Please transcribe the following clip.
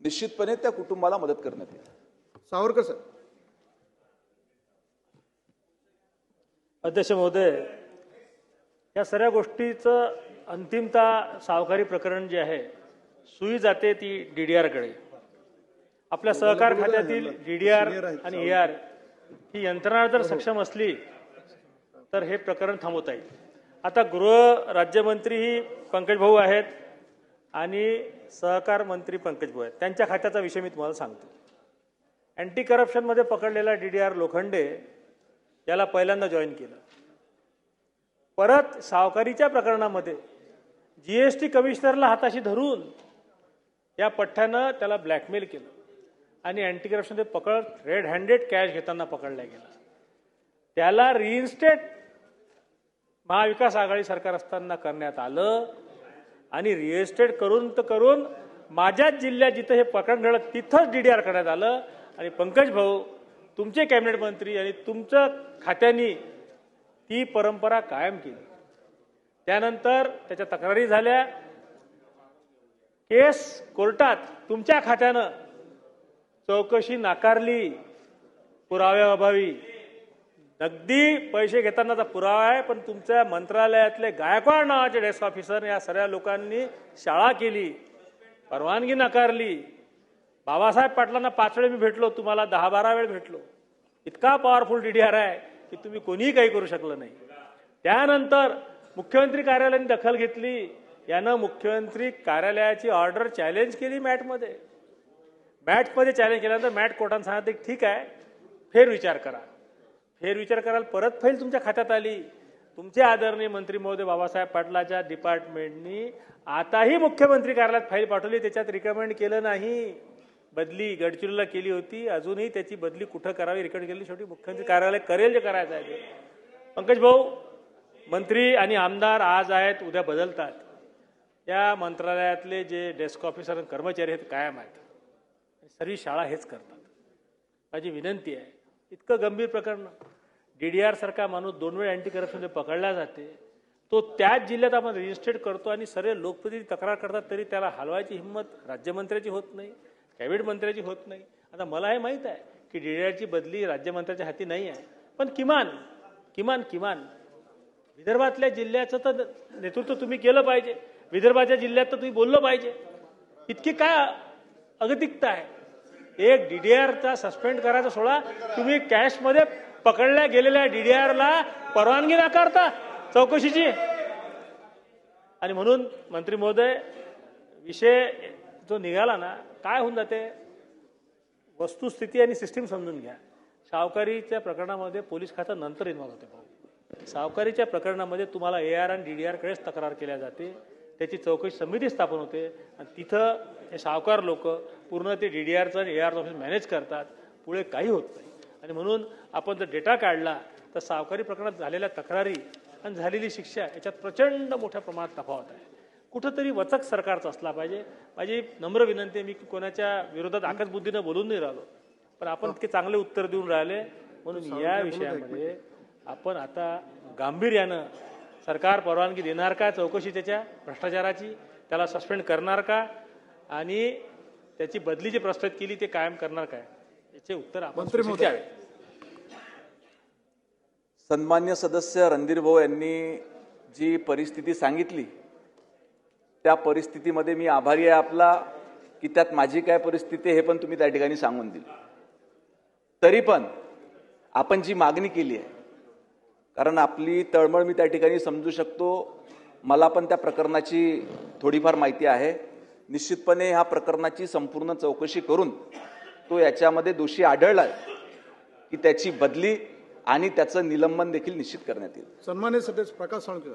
निश्चितपणे त्या कुटुंबाला मदत करण्यात येईल. सावरकर सर. अध्यक्ष महोदय, या सर्व गोष्टीचं अंतिमता सावकारी प्रकरण जे आहे सुई जाते ती DDRकडे. आपल्या सहकार खात्यातील DDR आणि AR ही यंत्रणा जर सक्षम असली तर हे प्रकरण थांबवता येईल. आता गृह राज्यमंत्री ही पंकज भाऊ आहेत आणि सहकार मंत्री पंकज भाऊ आहेत. त्यांच्या खात्याचा विषय मी तुम्हाला सांगतो. अँटी करप्शनमध्ये पकडलेला DDR लोखंडे याला पहिल्यांदा जॉईन केलं. परत सावकारीच्या प्रकरणामध्ये GST कमिशनरला हाताशी धरून या पठ्ठ्यानं त्याला ब्लॅकमेल केलं आणि अँटी करप्शनमध्ये पकड रेड हँडेड कॅश घेताना पकडला गेला. त्याला रिइन्स्टेट महाविकास आघाडी सरकार असताना करण्यात आलं आणि रिइन्स्टेट करून माझ्याच जिल्ह्यात जिथं हे प्रकरण घडलं तिथंच DDR करण्यात आलं. आणि पंकज भाऊ तुमचे कॅबिनेट मंत्री आणि तुमच्या खात्यानी ती परंपरा कायम केली. त्यानंतर त्याच्या तक्रारी झाल्या, केस कोर्टात तुमच्या खात्यानं चौकशी नाकारली पुराव्याअभावी. अगदी पैसे घेतानाचा पुरावा आहे, पण तुमच्या मंत्रालयातले गायकवाड नावाचे डेस्क ऑफिसर या सर्व लोकांनी शाळा केली, परवानगी नाकारली. बाबासाहेब पाटलांना 5 वेळ मी भेटलो, तुम्हाला 10-12 वेळ भेटलो. इतका पॉवरफुल DDR आहे की तुम्ही कोणीही काही करू शकलं नाही. त्यानंतर मुख्यमंत्री कार्यालयाने दखल घेतली. यानं मुख्यमंत्री कार्यालयाची ऑर्डर चॅलेंज केली मॅटमध्ये. मॅटमध्ये चॅलेंज केल्यानंतर मॅट कोर्टाने सांगितलं ठीक आहे, फेरविचार करा. फेरविचार कराल परत फाईल तुमच्या खात्यात आली. तुमचे आदरणीय मंत्री महोदय बाबासाहेब पाटलाच्या डिपार्टमेंटनी आताही मुख्यमंत्री कार्यालयात फाईल पाठवली. त्याच्यात रिकमेंड केलं नाही. बदली गडचिरोलीला केली होती, अजूनही त्याची बदली कुठं करावी रिकमेंड केली. शेवटी मुख्यमंत्री कार्यालय करेल जे करायचं आहे ते. पंकज भाऊ, मंत्री आणि आमदार आज आहेत, उद्या बदलतात. या मंत्रालयातले जे डेस्क ऑफिसर आणि कर्मचारी आहेत कायम आहेत. सर्व शाळा हेच करतात. माझी विनंती आहे, इतकं गंभीर प्रकरण DDR सारखा माणूस 2 वेळ अँटी करप्शनमध्ये पकडला जाते, तो त्याच जिल्ह्यात आपण रजिस्ट्रेट करतो आणि सर्व लोकप्रतिनिधी तक्रार करतात तरी त्याला हलवायची हिंमत राज्यमंत्र्याची होत नाही, कॅबिनेट मंत्र्याची होत नाही. आता मला हे माहीत आहे की DDRची बदली राज्यमंत्र्याच्या हाती नाही आहे, पण किमान किमान किमान विदर्भातल्या जिल्ह्याचं तर नेतृत्व तुम्ही केलं पाहिजे. विदर्भाच्या जिल्ह्यात तर तुम्ही बोललं पाहिजे. इतकी काय अगतिकता आहे? एक DDRचा सस्पेंड करायचा सोडा, तुम्ही कॅशमध्ये पकडल्या गेलेल्या DDRला परवानगी नाकारता चौकशीची. आणि म्हणून मंत्री महोदय, विषय जो निघाला ना, काय होऊन जाते, वस्तुस्थिती आणि सिस्टीम समजून घ्या. सावकारीच्या प्रकरणामध्ये पोलीस खातं नंतर इन्व्हॉल्व होते. भाऊ, सावकारीच्या प्रकरणामध्ये तुम्हाला AR आणि DDRकडेच तक्रार केल्या जाते. त्याची चौकशी समिती स्थापन होते आणि तिथं हे सावकार लोक पूर्ण ते DDRचं आणि ARचं ऑफिस मॅनेज करतात. पुढे काही होत नाही. आणि म्हणून आपण जर डेटा काढला तर सावकारी प्रकरणात झालेल्या तक्रारी आणि झालेली शिक्षा याच्यात प्रचंड मोठ्या प्रमाणात तफावत आहे. कुठंतरी वचक सरकारचा असला पाहिजे. माझी नम्र विनंती आहे, मी कोणाच्या विरोधात आकसबुद्धीनं बोलून नाही राहिलो, पण आपण इतके चांगले उत्तर देऊन राहिले. म्हणून या विषयामध्ये आपण आता गांभीर्यानं, सरकार परवानगी देणार का चौकशी त्याच्या भ्रष्टाचाराची, त्याला सस्पेंड करणार का, आणि त्याची बदली जी प्रस्तावित केली ते कायम करणार काय, याचे उत्तर आपण द्यावे. सन्मान्य सदस्य रणधीर भाऊ यांनी जी परिस्थिती सांगितली त्या परिस्थितीमध्ये मी आभारी आहे आपला, की त्यात माझी काय परिस्थिती हे पण तुम्ही त्या ठिकाणी सांगून दिली. तरी पण आपण जी मागणी केली आहे, कारण आपली तळमळ मी त्या ठिकाणी समजू शकतो. मला पण त्या प्रकरणाची थोडीफार माहिती आहे. निश्चितपणे ह्या प्रकरणाची संपूर्ण चौकशी करून तो याच्यामध्ये दोषी आढळला की त्याची बदली आणि त्याचं निलंबन देखील निश्चित करण्यात येईल. सन्मान्य सदस्य प्रकाश साळुंखे.